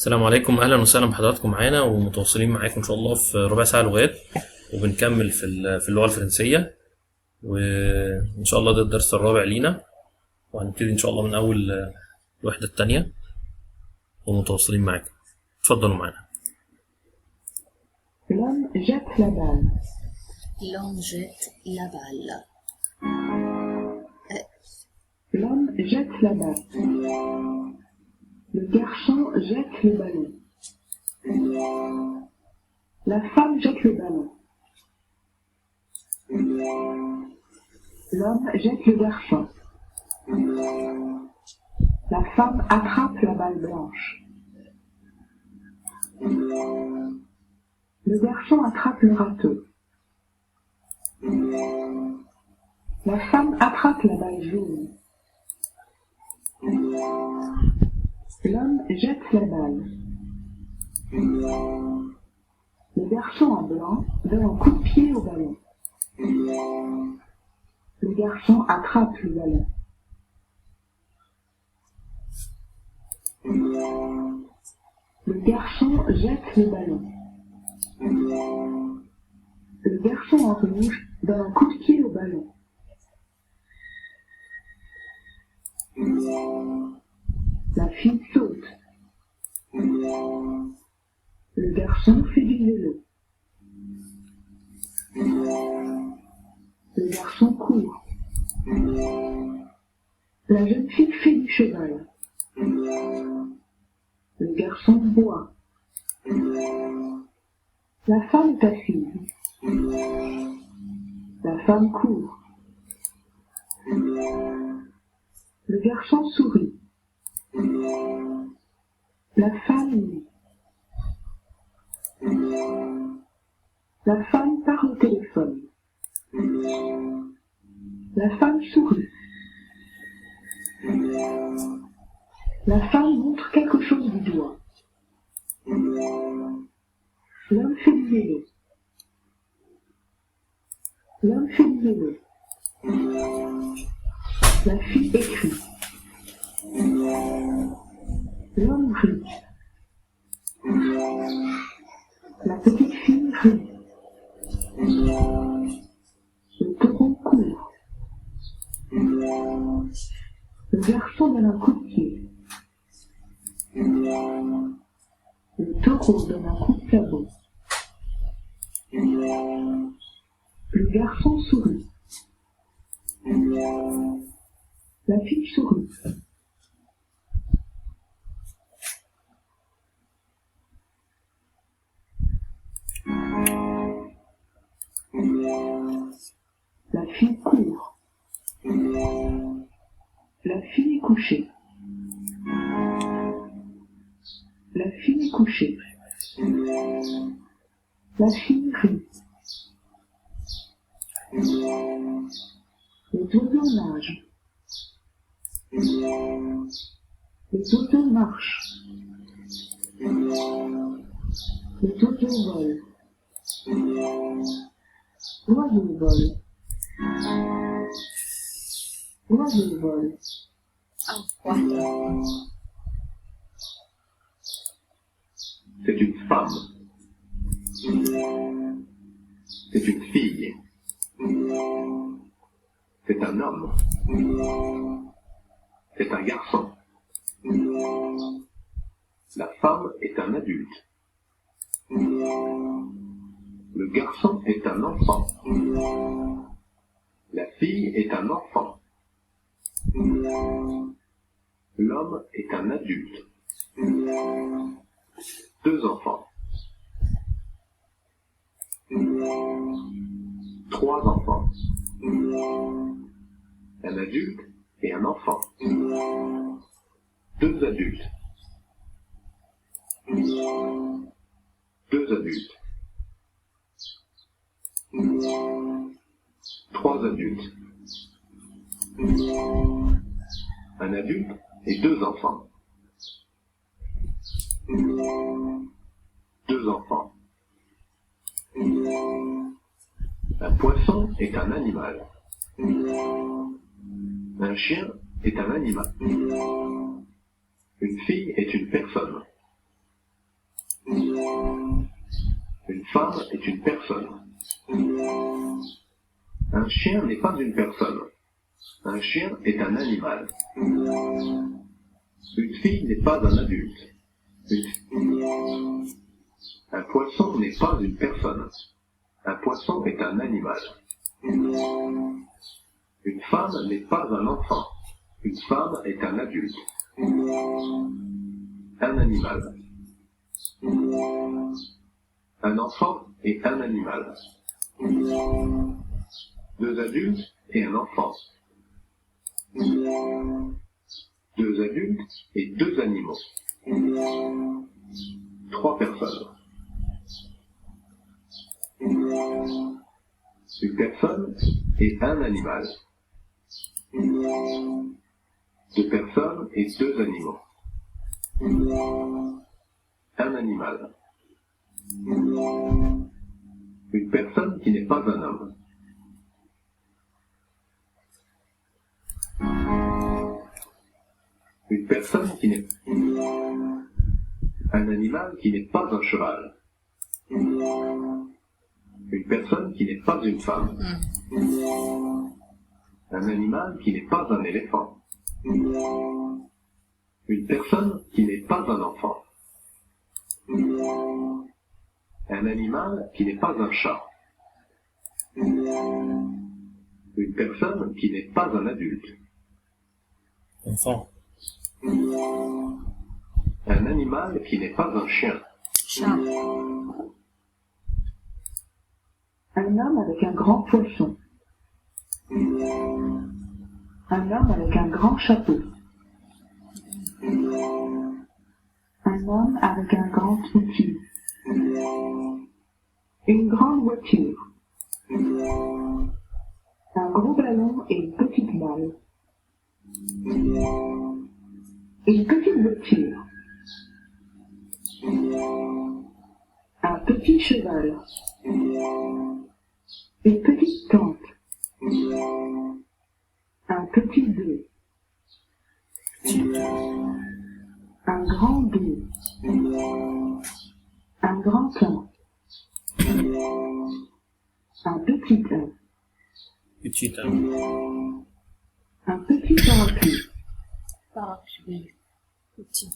السلام عليكم، اهلا وسهلا بحضراتكم معانا ومتواصلين معاكم ان شاء الله في ربع ساعه لغات. وبنكمل في اللغه الفرنسيه، وان شاء الله ده الدرس الرابع لينا، وهنبتدي ان شاء الله من اول الوحده الثانيه ومتواصلين معاكم. اتفضلوا معانا. L'homme jette la balle. L'homme jette la balle. L'homme jette la balle. Le garçon jette le ballon. La femme jette le ballon. L'homme jette le garçon. La femme attrape la balle blanche. Le garçon attrape le râteau. La femme attrape la balle jaune. L'homme jette la balle. Le garçon en blanc donne un coup de pied au ballon. Le garçon attrape le ballon. Le garçon jette le ballon. Le garçon en rouge donne un coup de pied au ballon. La fille saute. Le garçon fait du vélo. Le garçon court. La jeune fille fait du cheval. Le garçon boit. La femme est assise. La femme court. Le garçon sourit. La femme lit. La femme parle au téléphone. La femme sourit. La femme montre quelque chose du doigt. L'homme fait du vélo. L'homme fait du vélo. La fille écrit. L'homme rit. La petite fille rit. Le taureau court. Le garçon donne un coup de pied. Le taureau donne un coup de sabot. Le garçon sourit. La fille sourit. La fille court. La fille est couchée. La fille est couchée. La fille rit. Les oiseaux nagent. Les oiseaux marchent. Les oiseaux volent. L'oiseau vole. L'oiseau vole. En quatre. C'est une femme. C'est une fille. C'est un homme. C'est un garçon. La femme est un adulte. Le garçon est un enfant. La fille est un enfant. L'homme est un adulte. Deux enfants. Trois enfants. Un adulte et un enfant. Deux adultes. Deux adultes. Trois adultes. Un adulte et deux enfants. Deux enfants. Un poisson est un animal. Un chien est un animal. Une fille est une personne. femme est une personne. Un chien n'est pas une personne. Un chien est un animal. Une fille n'est pas un adulte. Un poisson n'est pas une personne. Un poisson est un animal. Une femme n'est pas un enfant. Une femme est un adulte. Un animal. Un enfant et un animal. Deux adultes et un enfant. Deux adultes et deux animaux. Trois personnes. Une personne et un animal. Deux personnes et deux animaux. Un animal. Une personne qui n'est pas un homme. Une personne qui n'est... Un animal qui n'est pas un cheval. Une personne qui n'est pas une femme. Un animal qui n'est pas un éléphant. Une personne qui n'est pas un enfant. Un animal qui n'est pas un chat. Une personne qui n'est pas un adulte. Enfant. Un animal qui n'est pas un chien. Chat. Un homme avec un grand poisson. Un homme avec un grand chapeau. Un homme avec un grand outil. Une grande voiture. Un gros ballon et une petite balle. Une petite voiture. Un petit cheval. Une petite tente. Un petit bleu. Un grand bleu. Un grand pain. Un petit pain. Petit Un petit parapluie. Parapluie. Petit.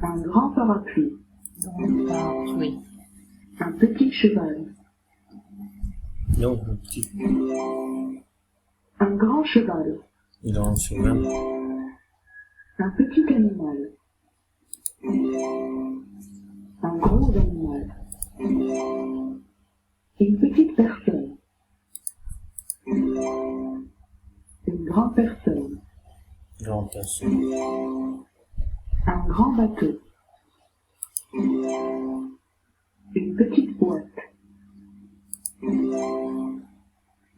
Un grand parapluie. Grand parapluie. Un petit cheval. Non, petit. Un grand cheval. Grand cheval. Un petit animal. Un gros animal. Une petite personne. Une grande personne. Grand personne. Un grand bateau. Une petite boîte.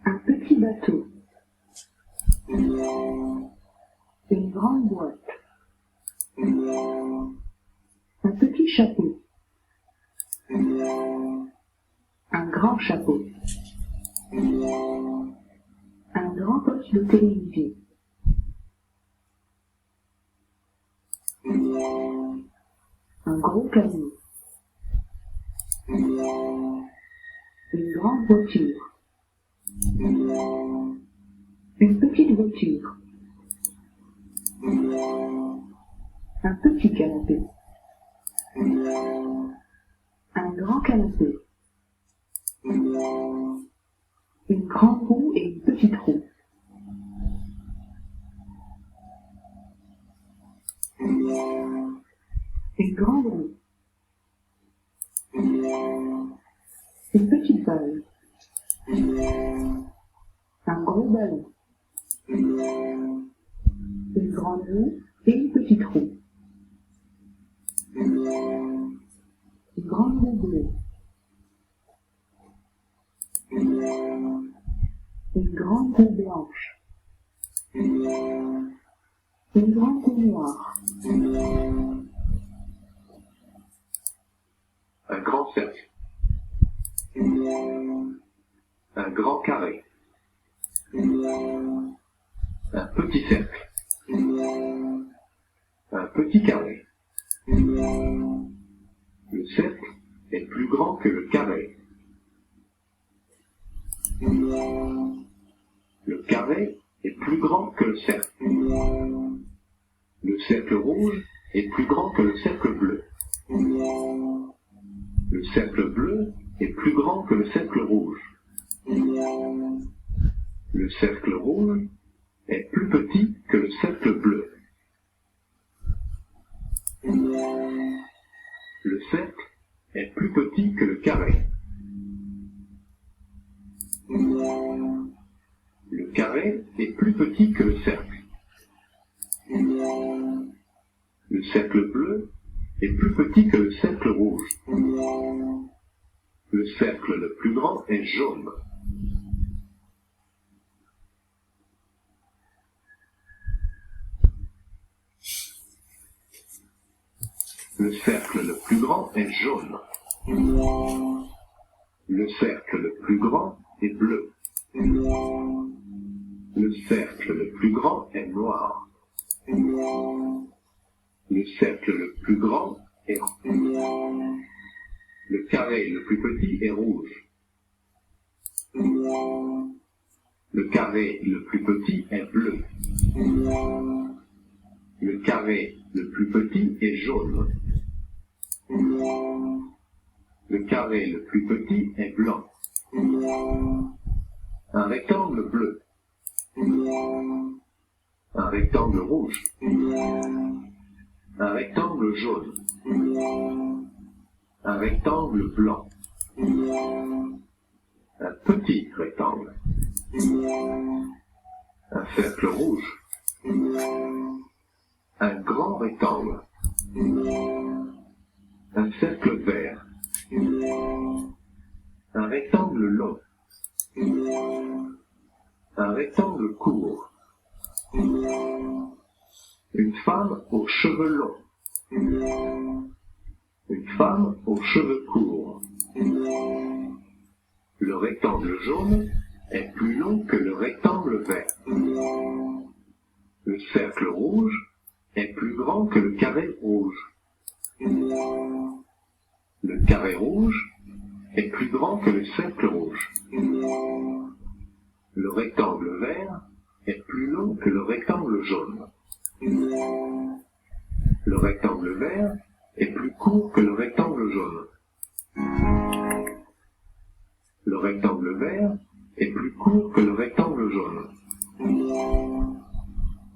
Un petit bateau. Une grande boîte. Un petit chapeau. Un grand chapeau. Un grand poste de télévision. Un gros camion. Une grande voiture. Une petite voiture. Un petit canapé. Un grand canapé. Une grande roue et une petite roue. Une grande roue. Une petite balle. Un gros ballon. Une grande roue et une petite roue. Une grande roue bleue. Une grande roue blanche. Une grande roue noire. Un grand cercle. Un grand carré. Un petit cercle. Un petit carré. Le cercle est plus grand que le carré. Le carré est plus grand que le cercle. Le cercle rouge est plus grand que le cercle bleu. Le cercle bleu est plus grand que le cercle rouge. Le cercle rouge est plus petit que le cercle bleu. Le cercle est plus petit que le carré. Le carré est plus petit que le cercle. Le cercle bleu est plus petit que le cercle rouge. Le cercle le plus grand est jaune. Le cercle le plus grand est jaune. Le cercle le plus grand est bleu. Le cercle le plus grand est noir. Le cercle le plus grand est rond. Le carré le plus petit est rouge. Le carré le plus petit est bleu. Le carré le plus petit est jaune. Le carré le plus petit est blanc. Un rectangle bleu. Un rectangle rouge. Un rectangle jaune. Un rectangle blanc. Un petit rectangle. Un cercle rouge. Un grand rectangle. Un cercle vert. Un rectangle long. Un rectangle court. Une femme aux cheveux longs. Une femme aux cheveux courts. Le rectangle jaune est plus long que le rectangle vert. Le cercle rouge est plus grand que le carré rouge. Le carré rouge est plus grand que le cercle rouge. Le rectangle vert est plus long que le rectangle jaune. Le rectangle vert est plus court que le rectangle jaune. Le rectangle vert est plus court que le rectangle jaune.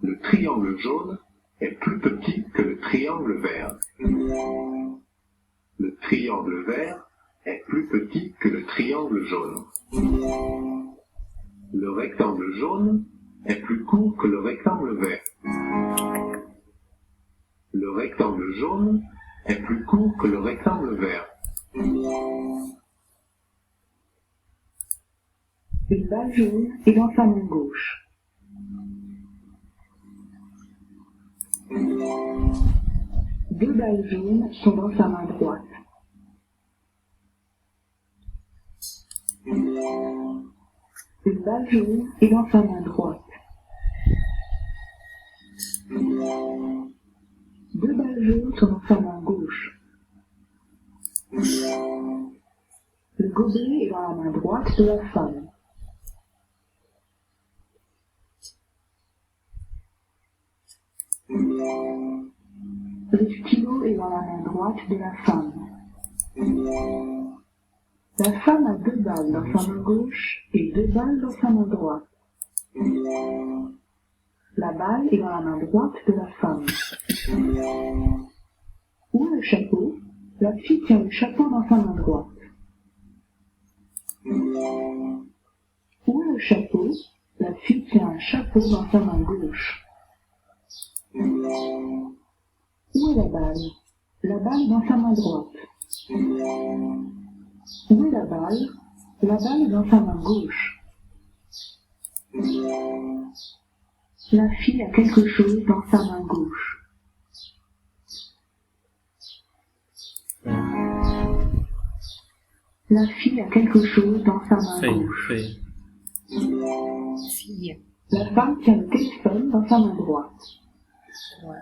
Le triangle jaune est plus petit que le triangle vert. Le triangle vert est plus petit que le triangle jaune. Le rectangle jaune est plus court que le rectangle vert. Le rectangle jaune est plus court que le rectangle vert. Une balle jaune est dans sa main gauche. Deux balles jaunes sont dans sa main droite. Une balle jaune est dans sa main droite. Deux balles jaunes sont dans sa main gauche. Le gobelet est dans la main droite de la femme. Le stylo est dans la main droite de la femme. La femme a deux balles dans sa main gauche et deux balles dans sa main droite. La balle est dans la main droite de la femme. Où est le chapeau? La fille tient le chapeau dans sa main droite. Où est le chapeau? La fille tient un chapeau dans sa main gauche. Où est la balle? La balle dans sa main droite. Où est la balle? La balle est dans sa main gauche. La fille a quelque chose dans sa main gauche. La fille a quelque chose dans sa main gauche. Fille. La femme tient le téléphone dans sa main droite. Droite.